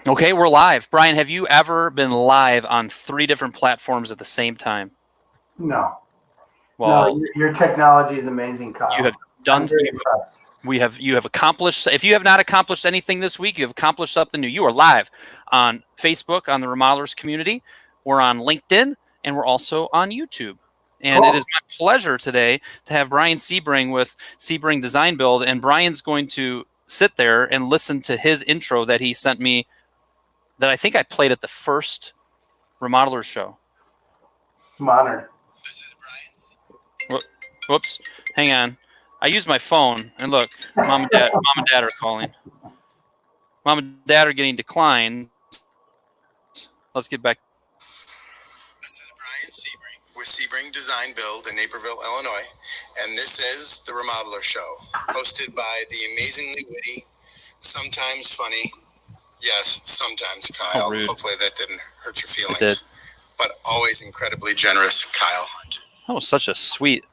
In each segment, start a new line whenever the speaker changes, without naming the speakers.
Okay, we're live. Bryan, have you ever been live on 3 different platforms at the same time?
No, no,
Well,
your technology is amazing,
you have
Kyle.
done.
I'm very impressed.
You have accomplished. If you have not accomplished anything this week, you have accomplished something new. You are live on Facebook on the Remodelers community. We're on LinkedIn, and we're also on YouTube. And it is
Cool.
my pleasure today to have Bryan Sebring with Sebring Design Build, and Bryan's going to sit there and listen to his intro that he sent me. That I think I played at the first Remodelers show.
I'm honored.
This is Bryan.
Whoops, hang on. I used my phone, and look, mom and dad are calling. Mom and dad are getting declined. Let's get back.
This is Bryan Sebring with Sebring Design Build in Naperville, Illinois, and this is the Remodeler Show, hosted by the amazingly witty, sometimes funny, yes, sometimes Kyle.
rude.
Hopefully that didn't hurt your
It
feelings.
did.
But always incredibly generous, Kyle Hunt.
That was such a sweet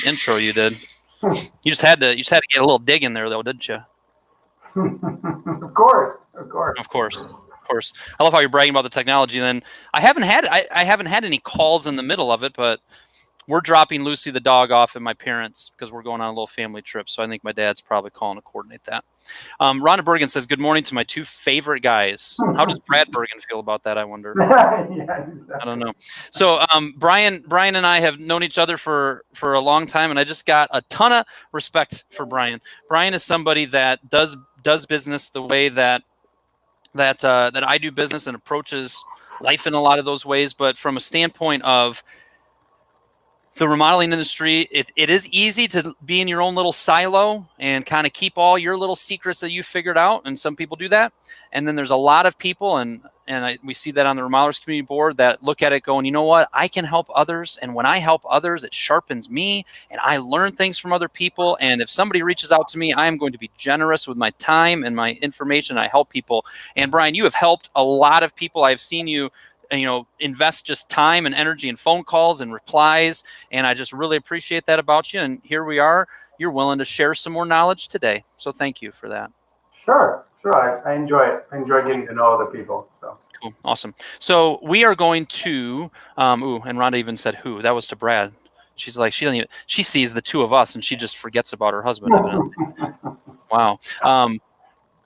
intro you did. You just had to get a little dig in there, though, didn't you?
Of course.
Of course. I love how you're bragging about the technology. And then I haven't had any calls in the middle of it, but we're dropping Lucy the dog off at my parents because we're going on a little family trip. So I think my dad's probably calling to coordinate that. Rhonda Bergen says, "Good morning to my 2 favorite guys." How does Brad Bergen feel about that, I wonder?
Yeah, exactly.
I don't know. So Bryan and I have known each other for a long time, and I just got a ton of respect for Bryan. Bryan is somebody that does business the way that I do business and approaches life in a lot of those ways. But from a standpoint of the remodeling industry, it is easy to be in your own little silo and kind of keep all your little secrets that you figured out. And some people do that. And then there's a lot of people, and we see that on the Remodelers Community Board, that look at it going, you know what, I can help others. And when I help others, it sharpens me and I learn things from other people. And if somebody reaches out to me, I am going to be generous with my time and my information. I help people. And Bryan, you have helped a lot of people. I've seen you invest just time and energy and phone calls and replies. And I just really appreciate that about you. And here we are. You're willing to share some more knowledge today. So thank you for that.
Sure. I enjoy it. I enjoy getting to know other people. So
cool. Awesome. So we are going to, and Rhonda even said who. That was to Brad. She's like, she sees the 2 of us and she just forgets about her husband, evidently. Wow.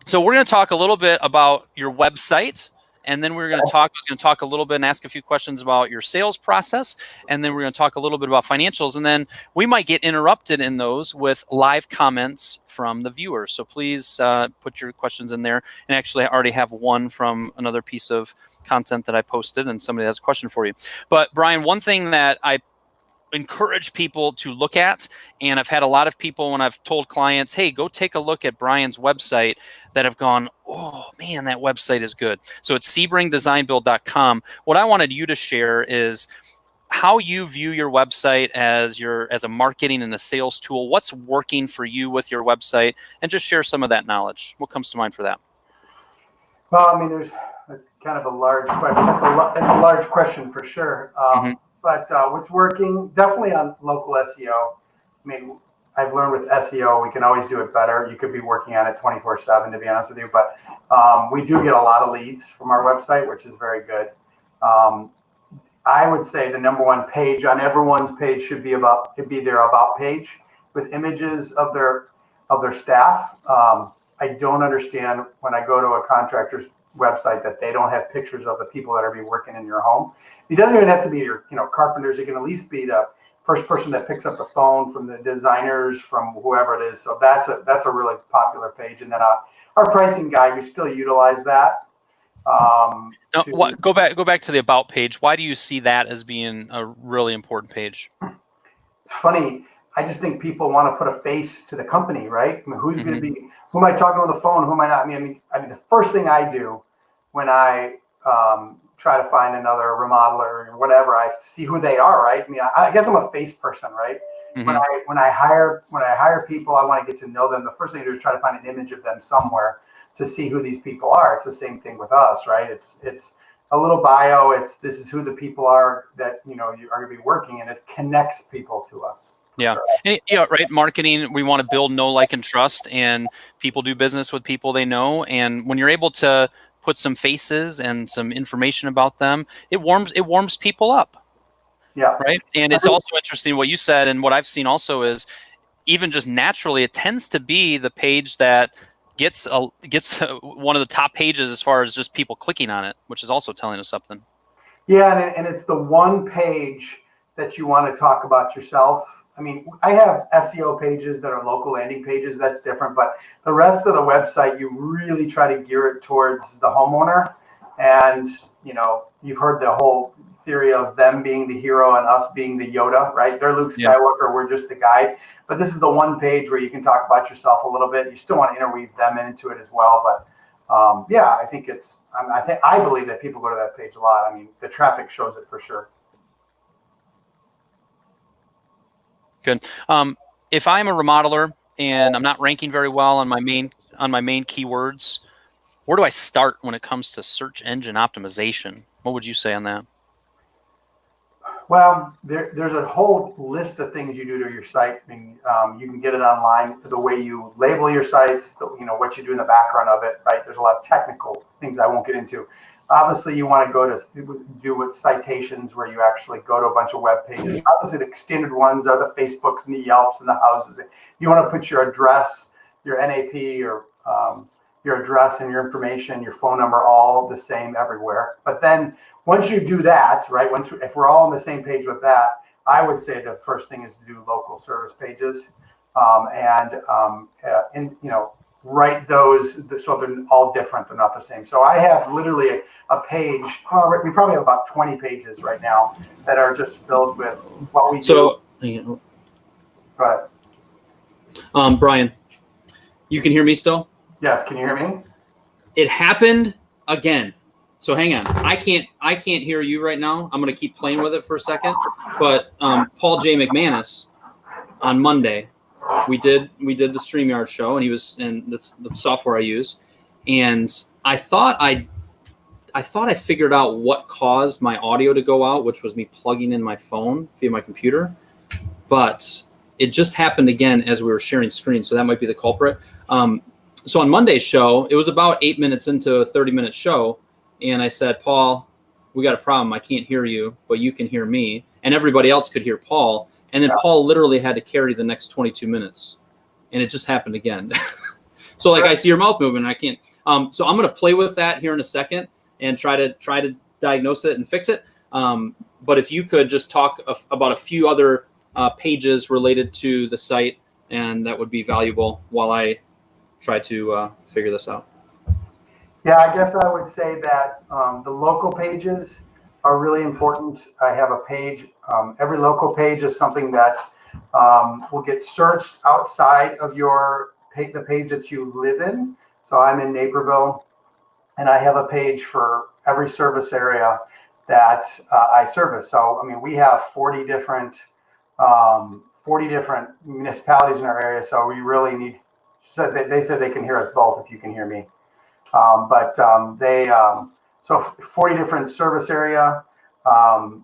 So we're going to talk a little bit about your website. And then I was going to talk a little bit and ask a few questions about your sales process. And then we're going to talk a little bit about financials. And then we might get interrupted in those with live comments from the viewers. So please put your questions in there. And actually, I already have one from another piece of content that I posted, and somebody has a question for you. But Bryan, one thing that I encourage people to look at, and I've had a lot of people when I've told clients, hey, go take a look at Bryan's website, that have gone, oh man, that website is good. So it's sebringdesignbuild.com. What I wanted you to share is how you view your website as a marketing and a sales tool. What's working for you with your website, and just share some of that knowledge. What comes to mind for that?
Well, I mean, it's kind of a large question. It's a large question for sure. But what's working, definitely on local SEO. I mean, I've learned with SEO, we can always do it better. You could be working on it 24/7, to be honest with you. But we do get a lot of leads from our website, which is very good. I would say the number 1 page on everyone's page should be their about page with images of their staff. I don't understand when I go to a contractor's website that they don't have pictures of the people that are working in your home. It doesn't even have to be your carpenters. It can at least be the first person that picks up the phone, from the designers, from whoever it is. So that's a really popular page. And then our pricing guide, we still utilize that.
Go back to the about page. Why do you see that as being a really important page?
It's funny. I just think people want to put a face to the company, right? I mean, who's going to be? Who am I talking on the phone? Who am I not? I mean, the first thing I do when I try to find another remodeler or whatever, I see who they are, right? I mean, I guess I'm a face person, right? When I hire people, I want to get to know them. The first thing I do is try to find an image of them somewhere to see who these people are. It's the same thing with us, right? It's a little bio. This is who the people are that you are going to be working, and it connects people to us.
Yeah. And, yeah, right. Marketing, we want to build know, like, and trust, and people do business with people they know. And when you're able to put some faces and some information about them, it warms people up.
Yeah.
Right. And it's also interesting what you said, and what I've seen also is, even just naturally, it tends to be the page that gets one of the top pages as far as just people clicking on it, which is also telling us something.
Yeah, and it's the one page that you want to talk about yourself. I mean, I have SEO pages that are local landing pages. That's different, but the rest of the website, you really try to gear it towards the homeowner. And you've heard the whole theory of them being the hero and us being the Yoda, right? They're Luke Skywalker, we're just the guide. But this is the one page where you can talk about yourself a little bit. You still want to interweave them into it as well, but yeah, I think I believe that people go to that page a lot. I mean, the traffic shows it for sure.
Good. If I'm a remodeler and I'm not ranking very well on my main keywords, where do I start when it comes to search engine optimization? What would you say on that?
Well, there's a whole list of things you do to your site. I mean, you can get it online. The way you label your sites, what you do in the background of it, right? There's a lot of technical things I won't get into. Obviously, you want to go to do with citations where you actually go to a bunch of web pages. Obviously, the standard ones are the Facebooks and the Yelps and the houses. You want to put your address, your NAP, your address and your information, your phone number, all the same everywhere. But then once you do that, right, if we're all on the same page with that, I would say the first thing is to do local service pages, write those so they're all different. They're not the same. So I have literally a page. We probably have about 20 pages right now that are just filled with what we do.
So,
go ahead.
Bryan, you can hear me still?
Yes. Can you hear me?
It happened again. So hang on. I can't hear you right now. I'm going to keep playing with it for a second. But Paul J. McManus on Monday, we did the StreamYard show, and that's the software I use. And I thought I figured out what caused my audio to go out, which was me plugging in my phone via my computer. But it just happened again as we were sharing screens. So that might be the culprit. So on Monday's show, it was about 8 minutes into a 30-minute show. And I said, Paul, we got a problem. I can't hear you, but you can hear me. And everybody else could hear Paul. And then Paul literally had to carry the next 22 minutes. And it just happened again. So like, I see your mouth moving. I can't. So I'm going to play with that here in a second and try to diagnose it and fix it. But if you could just talk about a few other pages related to the site, and that would be valuable while I try to figure this out.
Yeah, I guess I would say that the local pages are really important. I have a page. Every local page is something that will get searched outside of the page that you live in. So I'm in Naperville, and I have a page for every service area that I service. So I mean, we have 40 different municipalities in our area. So we really need. They said they can hear us both if you can hear me. So 40 different service area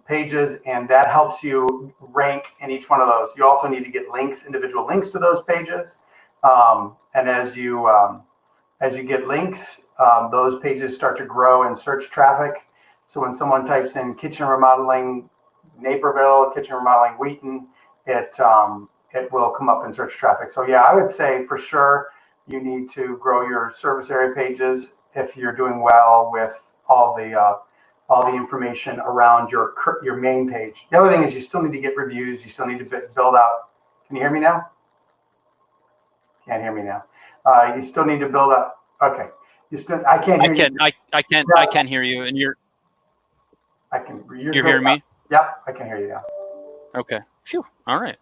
pages, and that helps you rank in each one of those. You also need to get individual links to those pages. And as you get links, those pages start to grow in search traffic. So when someone types in kitchen remodeling Naperville, kitchen remodeling Wheaton, it will come up in search traffic. So yeah, I would say for sure you need to grow your service area pages if you're doing well with all the information around your main page. The other thing is you still need to get reviews. You still need to build out. Can you hear me now? Can't hear me now. You still need to build up. Okay. I can't hear you.
I can hear you, and you're hearing me?
Yep, I can hear you now.
Okay. Phew. All right.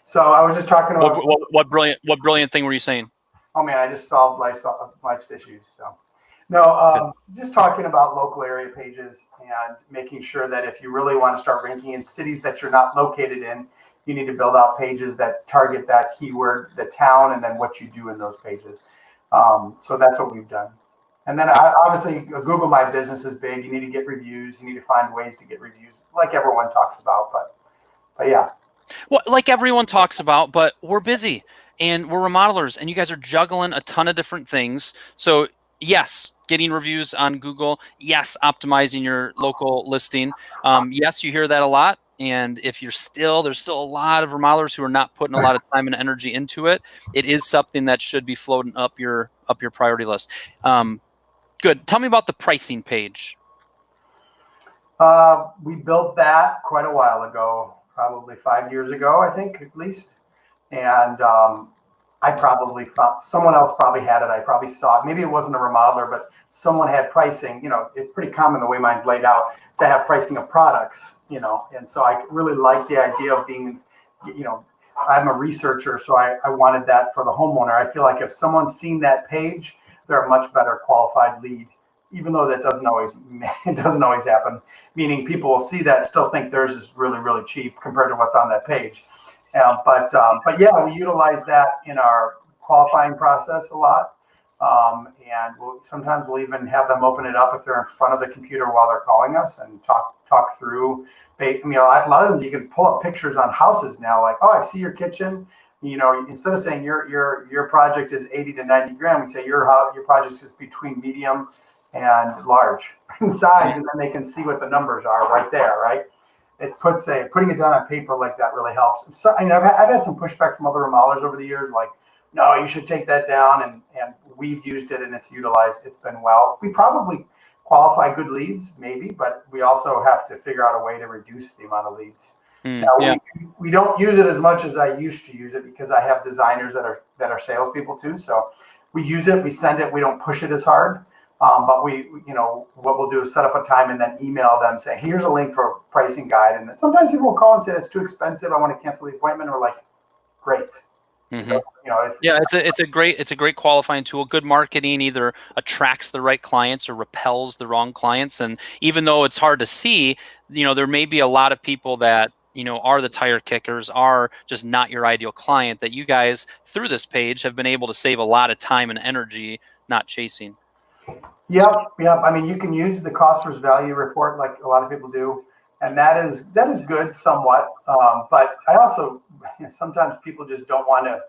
So I was just talking about
what brilliant thing were you saying?
Oh man, I just solved life's issues. So no, just talking about local area pages and making sure that if you really want to start ranking in cities that you're not located in, you need to build out pages that target that keyword, the town, and then what you do in those pages. So that's what we've done. And then obviously Google My Business is big. You need to get reviews. You need to find ways to get reviews like everyone talks about. But yeah.
Well, like everyone talks about, but we're busy and we're remodelers and you guys are juggling a ton of different things. So yes, getting reviews on Google. Yes, optimizing your local listing. Yes, you hear that a lot. And if there's still a lot of remodelers who are not putting a lot of time and energy into it, it is something that should be floating up your priority list. Good. Tell me about the pricing page.
We built that quite a while ago, probably 5 years ago, I think, at least. And I probably found someone else probably had it. I probably saw it. Maybe it wasn't a remodeler, but someone had pricing. You know, it's pretty common the way mine's laid out to have pricing of products. You know, and so I really like the idea of being, you know, I'm a researcher, so I wanted that for the homeowner. I feel like if someone's seen that page, they're a much better qualified lead. Even though that doesn't always happen, meaning people will see that and still think theirs is really, really cheap compared to what's on that page. But yeah, we utilize that in our qualifying process a lot. And sometimes we'll even have them open it up if they're in front of the computer while they're calling us and talk through. I mean, a lot of them you can pull up pictures on houses now, like, oh, I see your kitchen. You know, instead of saying your project is 80 to 90 grand, we say your project is between medium and large in size, and then they can see what the numbers are right there, right? It puts putting it down on paper like that really helps. So, I mean, I've had some pushback from other remodelers over the years, like, no, you should take that down, and we've used it and it's utilized. It's been well. We probably qualify good leads, maybe, but we also have to figure out a way to reduce the amount of leads. Now, we don't use it as much as I used to use it because I have designers that are salespeople too. So we use it, we send it, we don't push it as hard. But we, you know, what we'll do is set up a time and then email them, say, here's a link for a pricing guide. And then sometimes people will call and say, it's too expensive, I want to cancel the appointment. We're like, great.
Mm-hmm.
So, you know,
it's a great qualifying tool. Good marketing either attracts the right clients or repels the wrong clients. And even though it's hard to see, you know, there may be a lot of people that, you know, are the tire kickers, are just not your ideal client, that you guys through this page have been able to save a lot of time and energy not chasing.
Yep. I mean, you can use the cost versus value report like a lot of people do, and that is good somewhat. But I also, you know, sometimes people just don't want to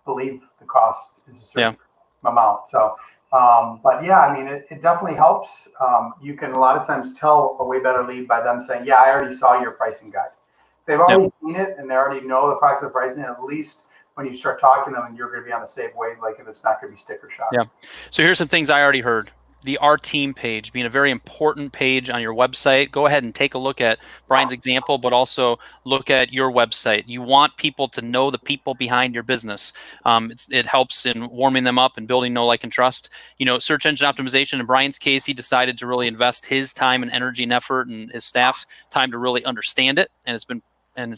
believe the cost is a certain amount. So, but yeah, I mean, it definitely helps. You can a lot of times tell a way better lead by them saying, "Yeah, I already saw your pricing guide." They've already seen it and they already know the approximate pricing. At least when you start talking to them, you're going to be on the same wavelength, and it's not going to be sticker shock.
Yeah. So here's some things I already heard. The Our Team page being a very important page on your website. Go ahead and take a look at Bryan's example, but also look at your website. You want people to know the people behind your business. It helps in warming them up and building know, like, and trust. You know, search engine optimization. In Bryan's case, he decided to really invest his time and energy and effort and his staff time to really understand it, and it's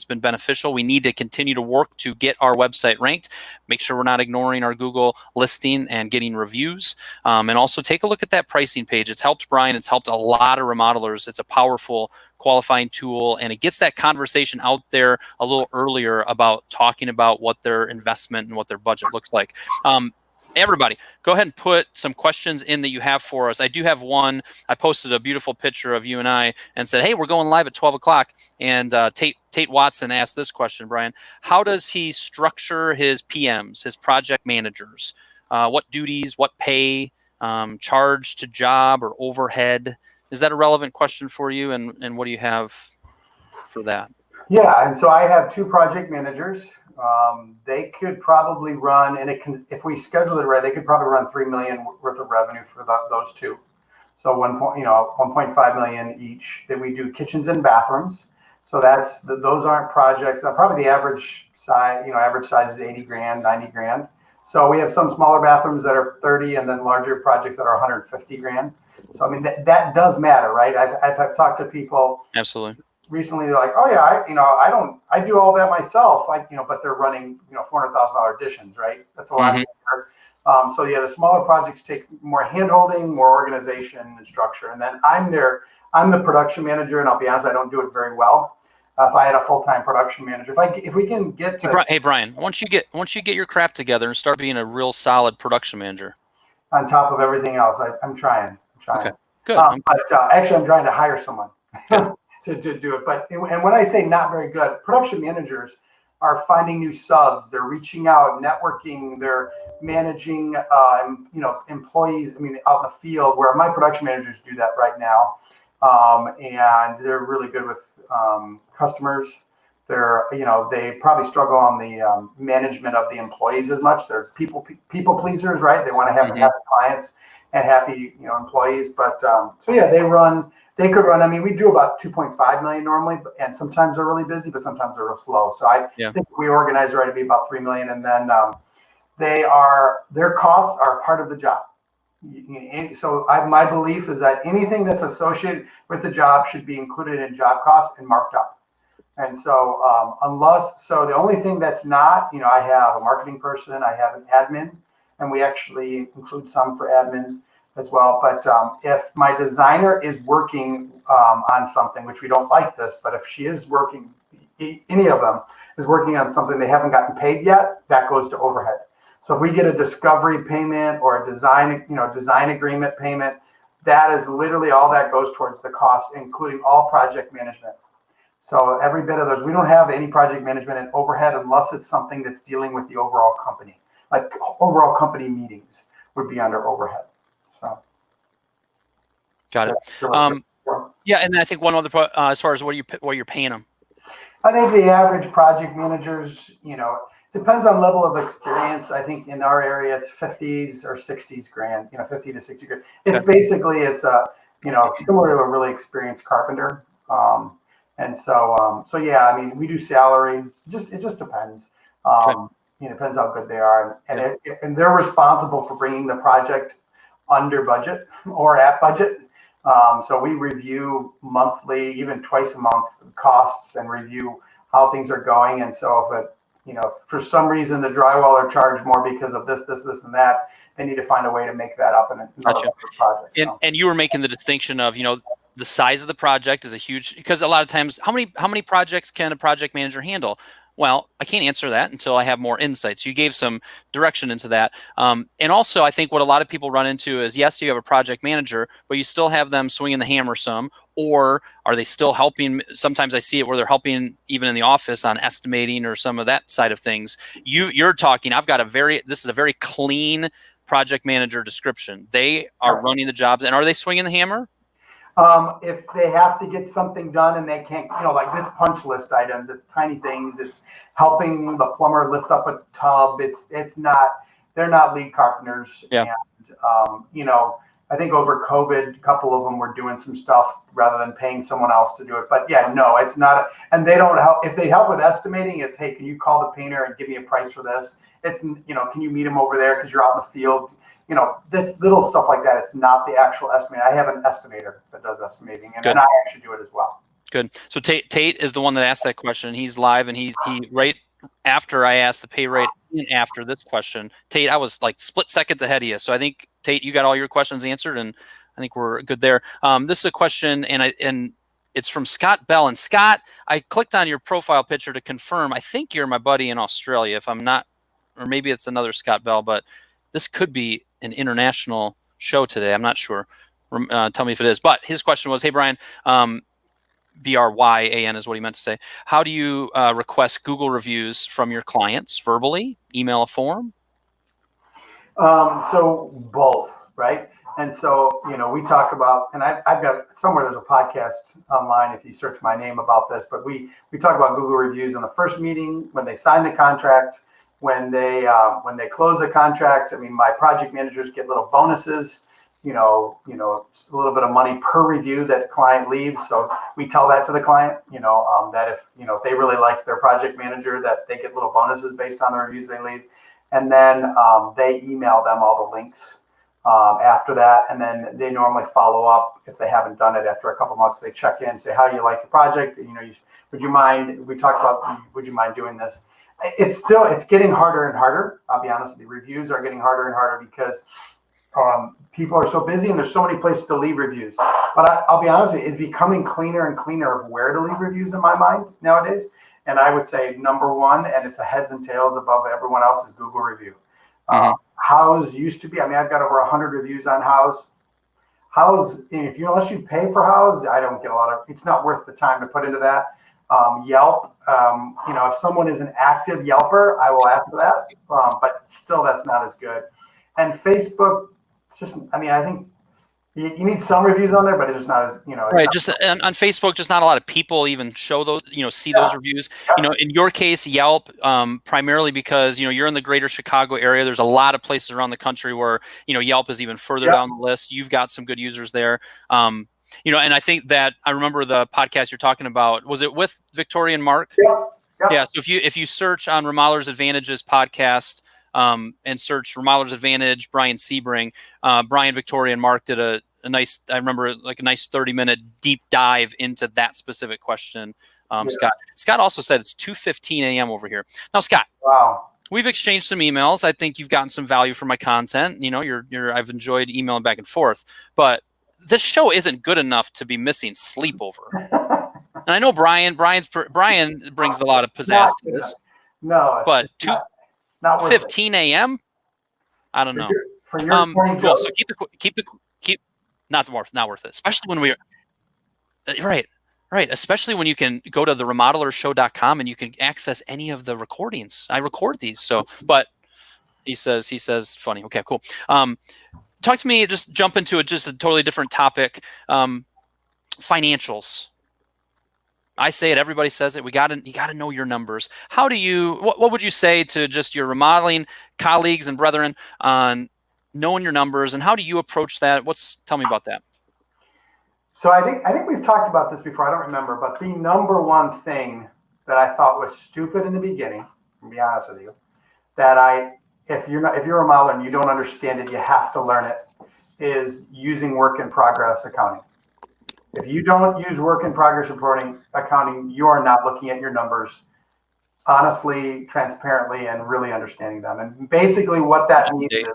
been beneficial. We need to continue to work to get our website ranked, make sure we're not ignoring our Google listing and getting reviews. And also take a look at that pricing page. It's helped Bryan. It's helped a lot of remodelers. It's a powerful qualifying tool, and it gets that conversation out there a little earlier about talking about what their investment and what their budget looks like. Everybody, go ahead and put some questions in that you have for us. I do have one. I posted a beautiful picture of you and I and said, hey, we're going live at 12 o'clock. And Tate Watson asked this question, Bryan. How does he structure his PMs, his project managers? What duties, what pay, charge to job or overhead? Is that a relevant question for you? And what do you have for that?
Yeah, and so I have two project managers. They could probably run, and if we schedule it right, they could probably run $3 million worth of revenue for those two. So 1.5 million each. Then we do kitchens and bathrooms. So those aren't projects. Probably the average size is 80 grand, 90 grand. So we have some smaller bathrooms that are 30, and then larger projects that are 150 grand. So I mean that does matter, right? I've talked to people.
Absolutely.
Recently, they're like, oh yeah, I do all that myself, but they're running, $400,000 additions, right? That's a lot. Mm-hmm. So yeah, the smaller projects take more hand-holding, more organization and structure. And then I'm the production manager, and I'll be honest, I don't do it very well. If I had a full-time production manager, if we can get to
hey Bryan, once you get your crap together and start being a real solid production manager,
on top of everything else, I'm trying.
Okay, good.
But actually, I'm trying to hire someone. to do it. And when I say not very good, production managers are finding new subs. They're reaching out, networking. They're managing, employees. I mean, out in the field, where my production managers do that right now, and they're really good with customers. They probably struggle on the management of the employees as much. They're people pleasers, right? They want to have happy clients and happy, employees. But they could run. I mean, we do about 2.5 million normally, and sometimes they're really busy, but sometimes they're real slow. So I think we organize right to be about 3 million, and then their costs are part of the job. So my belief is that anything that's associated with the job should be included in job cost and marked up. And so the only thing that's not, I have a marketing person, I have an admin, and we actually include some for admin as well. But if my designer is working on something, which we don't like this, but if she is working, any of them is working on something they haven't gotten paid yet, that goes to overhead. So if we get a discovery payment or a design agreement payment, that is literally all that goes towards the cost, including all project management. So every bit of those, we don't have any project management and overhead unless it's something that's dealing with the overall company. Like overall company meetings would be under overhead. So.
Got it. Yeah, and I think one other as far as what you're paying them.
I think the average project managers, depends on level of experience. I think in our area it's 50s or 60s grand, 50 to 60 grand. It's basically similar to a really experienced carpenter. And so yeah, I mean, we do salary. It just depends. It depends how good they are, and they're responsible for bringing the project under budget or at budget. So we review monthly, even twice a month, costs and review how things are going. And so if for some reason the drywall are charged more because of this, and that, they need to find a way to make that up in another project.
And you were making the distinction of, the size of the project is a huge, because a lot of times, how many projects can a project manager handle? Well, I can't answer that until I have more insights. You gave some direction into that. And also, I think what a lot of people run into is, yes, you have a project manager, but you still have them swinging the hammer some, or are they still helping? Sometimes I see it where they're helping even in the office on estimating or some of that side of things. You're talking, this is a very clean project manager description. They are running the jobs, and are they swinging the hammer?
If they have to get something done and they can't, like this punch list items, it's tiny things. It's helping the plumber lift up a tub. They're not lead carpenters.
Yeah.
And, I think over COVID, a couple of them were doing some stuff rather than paying someone else to do it. But yeah, no, it's not. And they don't help. If they help with estimating, it's, hey, can you call the painter and give me a price for this? It's, can you meet him over there because you're out in the field? That's little stuff like that. It's not the actual estimate. I have an estimator that does estimating, and then I actually do it as well.
Good. So Tate is the one that asked that question. He's live, and he right after I asked the pay rate and after this question. Tate, I was like split seconds ahead of you. So I think, Tate, you got all your questions answered, and I think we're good there. This is a question, and it's from Scott Bell. And Scott, I clicked on your profile picture to confirm. I think you're my buddy in Australia, if I'm not, or maybe it's another Scott Bell, but this could be an international show today. I'm not sure. Tell me if it is. But his question was, hey, Bryan, Bryan is what he meant to say. How do you request Google reviews from your clients? Verbally? Email a form?
So both, right? And so, we talk about, and I've got somewhere, there's a podcast online if you search my name about this, but we talk about Google reviews in the first meeting, when they sign the contract, when they close the contract. I mean, my project managers get little bonuses, a little bit of money per review that client leaves. So we tell that to the client, that if they really liked their project manager, that they get little bonuses based on the reviews they leave. And then they email them all the links after that. And then they normally follow up if they haven't done it after a couple months. They check in, say, how you like the project? Would you mind? We talked about, would you mind doing this? It's getting harder and harder. I'll be honest with you. Reviews are getting harder and harder because people are so busy and there's so many places to leave reviews. But I'll be honest with you, it's becoming cleaner and cleaner of where to leave reviews in my mind nowadays. And I would say number one, and it's a heads and tails above everyone else, is Google review. House used to be, I've got over 100 reviews on House. House, unless you pay for House, I don't get a lot of, it's not worth the time to put into that. Yelp, if someone is an active Yelper, I will ask for that. But still, that's not as good. And Facebook, it's just, I think you need some reviews on there, but it's just not as,
Right. Just on Facebook, just not a lot of people even show those, see those reviews. In your case, Yelp, primarily because, you're in the greater Chicago area. There's a lot of places around the country where, Yelp is even further down the list. You've got some good users there. And I think that I remember the podcast you're talking about. Was it with Victoria and Mark? Yeah. So if you search on Remodelers Advantages podcast, and search Remodelers Advantage, Bryan Sebring, Brian, Victoria, and Mark did a nice, I remember like a nice 30-minute deep dive into that specific question. Scott also said it's 2:15 a.m. over here. Now, Scott, we've exchanged some emails. I think you've gotten some value from my content. I've enjoyed emailing back and forth, but this show isn't good enough to be missing sleep over. And I know Brian brings a lot of pizzazz to this.
No,
but 2:15 a.m. I don't know.
For your
cool. So keep not worth it, especially when we're right. Especially when you can go to the remodelersshow.com and you can access any of the recordings. I record these, but he says funny. Okay, cool. Talk to me. Just jump into just a totally different topic. Financials. I say it. Everybody says it. You got to know your numbers. How do you? What would you say to just your remodeling colleagues and brethren on knowing your numbers, and how do you approach that? Tell me about that.
So I think we've talked about this before. I don't remember, but the number one thing that I thought was stupid in the beginning, to be honest with you, that if you're a remodeler and you don't understand it, you have to learn it, is using work in progress accounting. If you don't use work in progress accounting, you are not looking at your numbers honestly, transparently, and really understanding them. And basically what that means is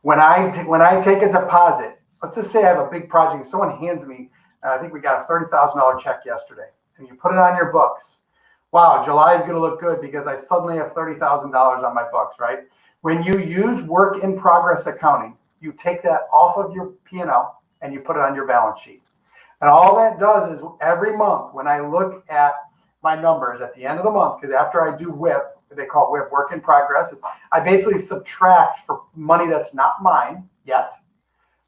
when I take a deposit, let's just say I have a big project, someone hands me, I think we got a $30,000 check yesterday, and you put it on your books. Wow, July is going to look good because I suddenly have $30,000 on my books, right? When you use work in progress accounting, you take that off of your P&L and you put it on your balance sheet. And all that does is every month when I look at my numbers at the end of the month, because after I do WIP, they call it WIP, work in progress, I basically subtract for money that's not mine yet.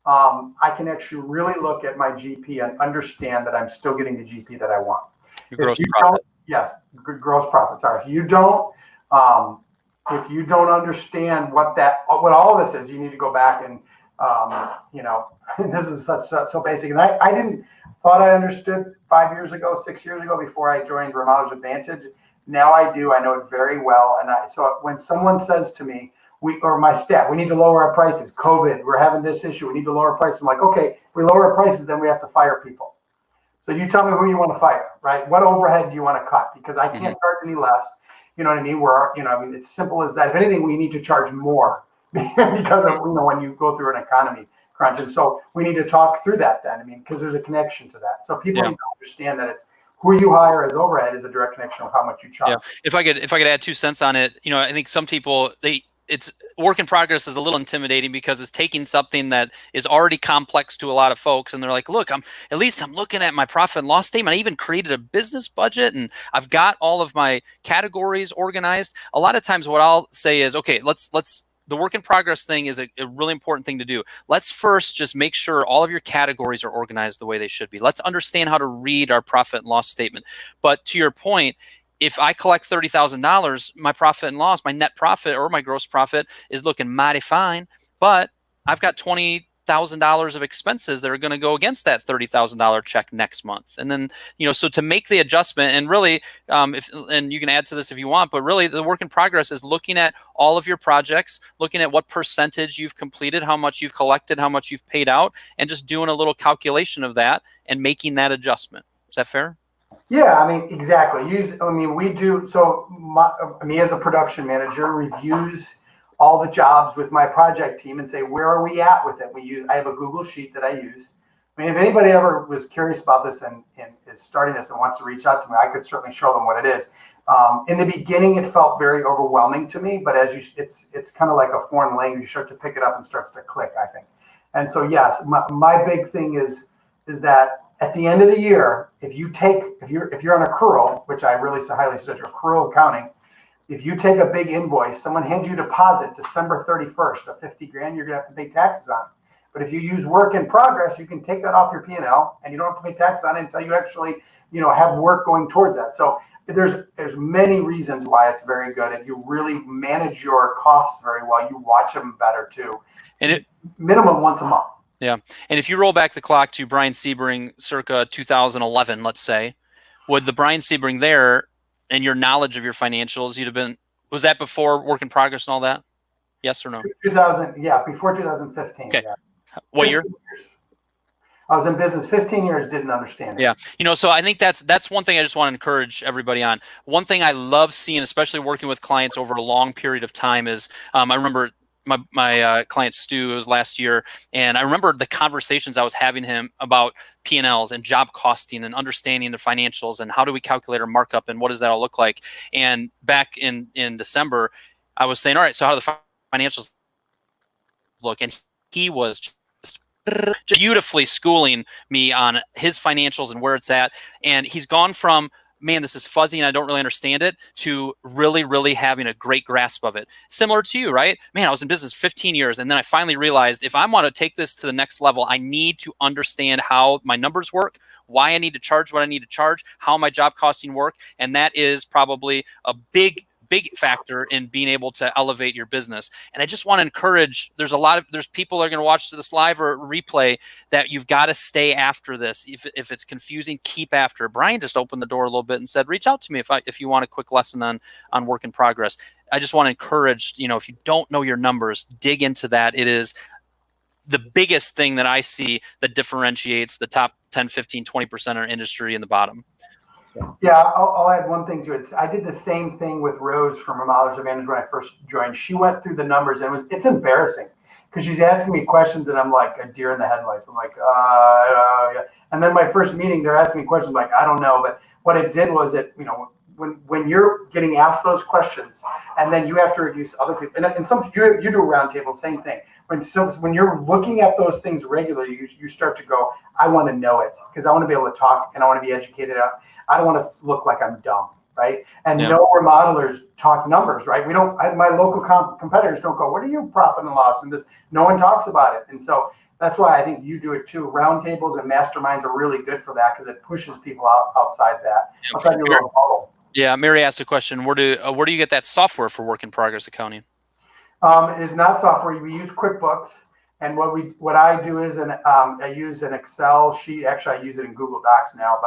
I can actually really look at my GP and understand that I'm still getting the GP that I want.
Gross profit.
Yes, gross profit. Sorry, if you don't understand what all this is, you need to go back and this is so basic. And I thought I understood 5 years ago, 6 years ago before I joined Remodelers Advantage. Now I do. I know it very well. And so when someone says to me, my staff, we need to lower our prices. COVID, we're having this issue. We need to lower prices. I'm like, okay, if we lower our prices, then we have to fire people. So you tell me who you want to fire, right? What overhead do you want to cut? Because I can't charge any less. You know what I mean? It's simple as that. If anything, we need to charge more because of, when you go through an economy crunch. And so we need to talk through that then. Because there's a connection to that. So people need to understand that it's who you hire as overhead is a direct connection of how much you charge.
Yeah. If I could add 2 cents on it, I think some people, it's work in progress is a little intimidating because it's taking something that is already complex to a lot of folks. And they're like, look, I'm looking at my profit and loss statement. I even created a business budget and I've got all of my categories organized. A lot of times what I'll say is, okay, the work in progress thing is a really important thing to do. Let's first just make sure all of your categories are organized the way they should be. Let's understand how to read our profit and loss statement. But to your point, if I collect $30,000, my profit and loss, my net profit or my gross profit is looking mighty fine, but I've got $20,000 of expenses that are going to go against that $30,000 check next month. And then, so to make the adjustment, and really, and you can add to this if you want, but really the work in progress is looking at all of your projects, looking at what percentage you've completed, how much you've collected, how much you've paid out, and just doing a little calculation of that and making that adjustment. Is that fair?
Yeah, exactly. We do. So me as a production manager reviews all the jobs with my project team and say, where are we at with it? I have a Google sheet that I use. If anybody ever was curious about this and is starting this and wants to reach out to me, I could certainly show them what it is. In the beginning, it felt very overwhelming to me, but it's kind of like a foreign language. You start to pick it up and starts to click, I think. And so, yes, my big thing is that at the end of the year, if you're on accrual, which I really highly suggest accrual accounting, if you take a big invoice, someone hands you a deposit December 31st of 50 grand, you're gonna have to pay taxes on it. But if you use work in progress, you can take that off your P&L and you don't have to pay taxes on it until you actually, have work going towards that. So there's many reasons why it's very good, and you really manage your costs very well. You watch them better too.
And
minimum once a month.
Yeah. And if you roll back the clock to Bryan Sebring circa 2011, let's say, would the Bryan Sebring there and your knowledge of your financials, was that before work in progress and all that? Yes or no?
2000, yeah, before 2015.
Okay.
Yeah.
What year?
Years. I was in business 15 years, didn't understand it.
Yeah. So I think that's one thing I just want to encourage everybody on. One thing I love seeing, especially working with clients over a long period of time, is I remember my client Stu, it was last year, and I remember the conversations I was having him about P&Ls and job costing and understanding the financials and how do we calculate our markup and what does that all look like. And back in December, I was saying, all right, so how do the financials look? And he was just beautifully schooling me on his financials and where it's at. And he's gone from, man, this is fuzzy and I don't really understand it, to really, really having a great grasp of it. Similar to you, right? Man, I was in business 15 years. And then I finally realized if I want to take this to the next level, I need to understand how my numbers work, why I need to charge what I need to charge, how my job costing work. And that is probably a big factor in being able to elevate your business. And I just want to encourage, there's people that are going to watch this live or replay, that you've got to stay after this. If it's confusing, keep after. Bryan just opened the door a little bit and said, reach out to me if you want a quick lesson on work in progress. I just want to encourage, if you don't know your numbers, dig into that. It is the biggest thing that I see that differentiates the top 10, 15, 20% of our industry in the bottom.
Yeah, I'll add one thing to it. I did the same thing with Rose from Remodelers Advantage when I first joined. She went through the numbers and it's embarrassing because she's asking me questions and I'm like a deer in the headlights. I'm like, yeah. And then my first meeting, they're asking me questions like, I don't know. But what it did was when you're getting asked those questions and then you have to review other people, and some you do a roundtable, same thing. When you're looking at those things regularly, you start to go, I want to know it because I want to be able to talk and I want to be educated. I don't want to look like I'm dumb, right? And no remodelers talk numbers, right? My local competitors don't go, what are you profit and loss? And no one talks about it. And so that's why I think you do it too. Roundtables and masterminds are really good for that because it pushes people outside that. Outside your little bubble.
Yeah, Mary asked a question. Where do you get that software for work in progress accounting?
It is not software. We use QuickBooks, and what I do is I use an Excel sheet. Actually, I use it in Google Docs now.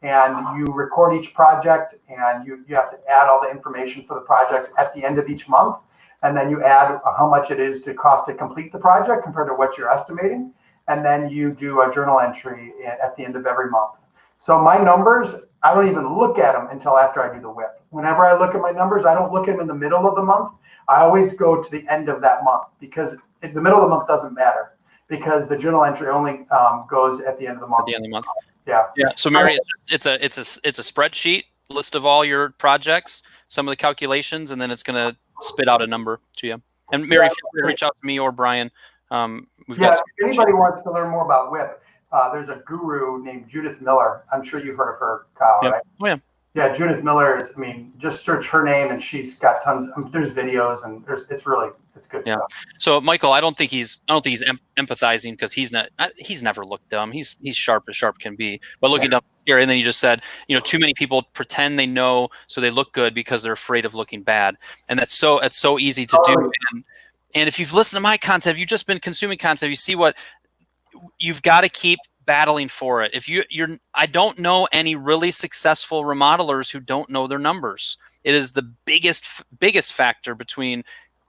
And you record each project, and you have to add all the information for the projects at the end of each month, and then you add how much it is to cost to complete the project compared to what you're estimating, and then you do a journal entry at the end of every month. So my numbers, I don't even look at them until after I do the WIP. Whenever I look at my numbers, I don't look at them in the middle of the month. I always go to the end of that month because the middle of the month doesn't matter because the journal entry only goes at the end of the month.
At the end of the month.
Yeah.
Yeah. So Mary, it's a spreadsheet list of all your projects, some of the calculations, and then it's going to spit out a number to you. And Mary, feel free to reach out to me or Bryan.
If anybody wants to learn more about WIP, there's a guru named Judith Miller. I'm sure you've heard of her, Kyle, right?
Oh, yeah.
Yeah, Judith Miller is, just search her name and she's got tons, there's videos and it's good stuff.
So Michael, I don't think he's empathizing because he's never looked dumb. He's sharp as sharp can be. But looking dumb here, and then you just said, too many people pretend they know so they look good because they're afraid of looking bad. And it's so easy to do. And if you've listened to my content, if you've just been consuming content, you see what you've got to keep battling for it. I don't know any really successful remodelers who don't know their numbers. It is the biggest factor between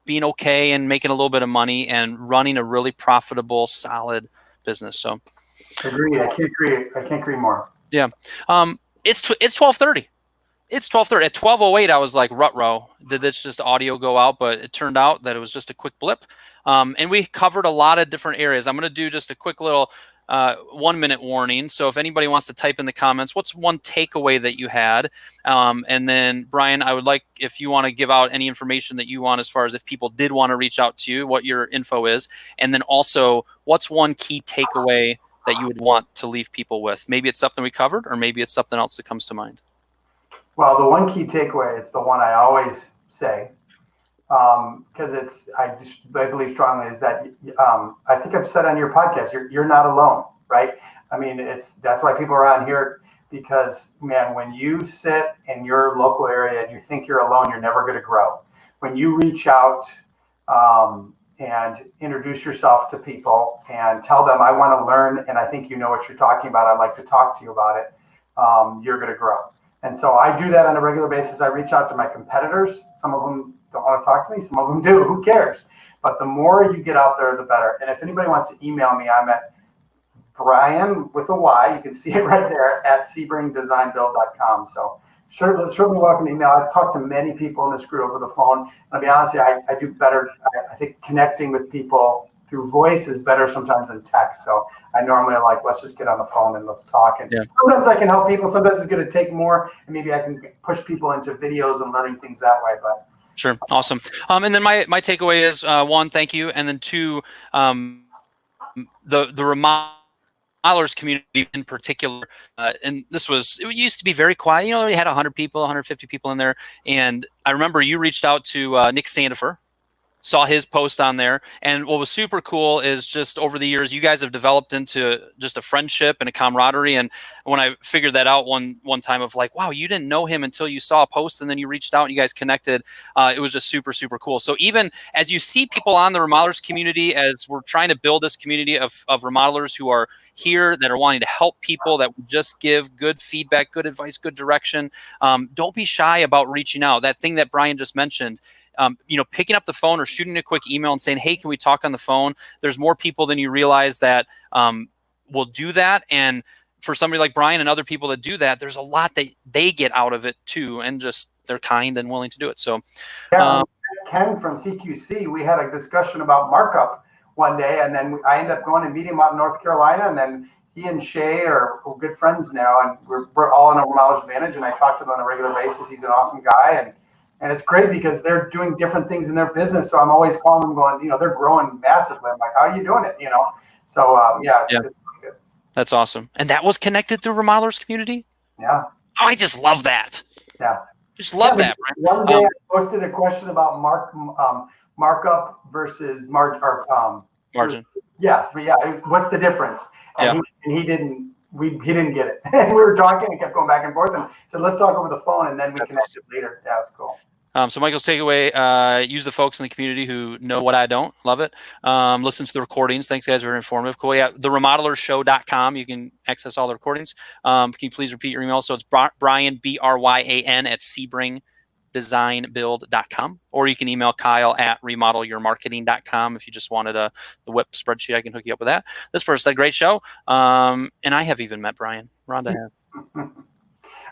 being okay and making a little bit of money and running a really profitable, solid business. So,
agree. I can't agree more.
Yeah. It's 12:30. It's 12:30. At 12:08, I was like, ruh-roh, did this just audio go out? But it turned out that it was just a quick blip. And we covered a lot of different areas. I'm going to do just a quick little 1-minute warning. So if anybody wants to type in the comments, what's one takeaway that you had? And then Bryan, I would like, if you want to give out any information that you want as far as if people did want to reach out to you, what your info is. And then also, what's one key takeaway that you would want to leave people with? Maybe it's something we covered, or maybe it's something else that comes to mind.
Well, the one key takeaway, it's the one I always say, because I believe strongly, is that I think I've said on your podcast, you're not alone, right? I mean, that's why people are on here, because, man, when you sit in your local area and you think you're alone, you're never going to grow. When you reach out and introduce yourself to people and tell them, I want to learn, and I think you know what you're talking about, I'd like to talk to you about it, you're going to grow. And so I do that on a regular basis. I reach out to my competitors. Some of them don't want to talk to me. Some of them do. Who cares? But the more you get out there, the better. And if anybody wants to email me, I'm at Bryan with a Y. You can see it right there at SebringDesignBuild.com. So certainly welcome to email. I've talked to many people in this group over the phone. And I'll be honest, I do better. I think connecting with people through voice is better sometimes than text. So I normally like, let's just get on the phone and let's talk. And sometimes I can help people. Sometimes it's going to take more, and maybe I can push people into videos and learning things that way. But
sure, awesome. And then my takeaway is one, thank you, and then two, the remodelers community in particular, and it used to be very quiet. You know, we had 100 people, 150 people in there, and I remember you reached out to Nick Sandifer. Saw his post on there, and what was super cool is just over the years you guys have developed into just a friendship and a camaraderie. And when I figured that out one time of like, wow, you didn't know him until you saw a post and then you reached out and you guys connected, it was just super cool. So even as you see people on the remodelers community, as we're trying to build this community of remodelers who are here that are wanting to help people, that would just give good feedback, good advice, good direction, don't be shy about reaching out. That thing that Bryan just mentioned, picking up the phone or shooting a quick email and saying, hey, can we talk on the phone? There's more people than you realize that will do that. And for somebody like Bryan and other people that do that, there's a lot that they get out of it too. And just they're kind and willing to do it. So
Ken from CQC, we had a discussion about markup one day. And then I ended up going and meeting him out in North Carolina. And then he and Shay are good friends now. And we're all in a remodelers advantage. And I talk to him on a regular basis. He's an awesome guy. And it's great because they're doing different things in their business. So I'm always calling them going, they're growing massively. I'm like, how are you doing it? So it's really good.
That's awesome. And that was connected through remodelers community?
Yeah.
Oh, I just love that.
Yeah.
Just love that.
One day I posted a question about markup versus margin. Yes, but what's the difference? And he didn't. He didn't get it. And we were talking and kept going back and forth and said, let's talk over the phone, and then we connected later. Yeah, it's cool.
So Michael's takeaway, use the folks in the community who know what I don't. Love it. Listen to the recordings. Thanks, guys. Very informative. Cool. Yeah, theremodellershow.com. You can access all the recordings. Can you please repeat your email? So it's Bryan, Bryan, at SebringDesignBuild.com. Or you can email Kyle at remodelyourmarketing.com if you just wanted the whip spreadsheet. I can hook you up with that. This person said, great show. And I have even met Bryan. Rhonda has.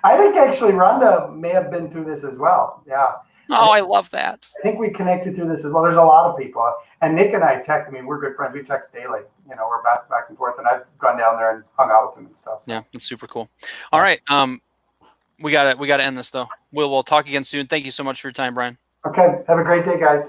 I think actually Rhonda may have been through this as well. Yeah.
Oh, I love that.
I think we connected through this as well. There's a lot of people. And Nick and I text. I mean, we're good friends. We text daily. We're back and forth. And I've gone down there and hung out with him and stuff. So.
Yeah, it's super cool. All right. We gotta end this though. We'll talk again soon. Thank you so much for your time, Bryan.
Okay. Have a great day, guys.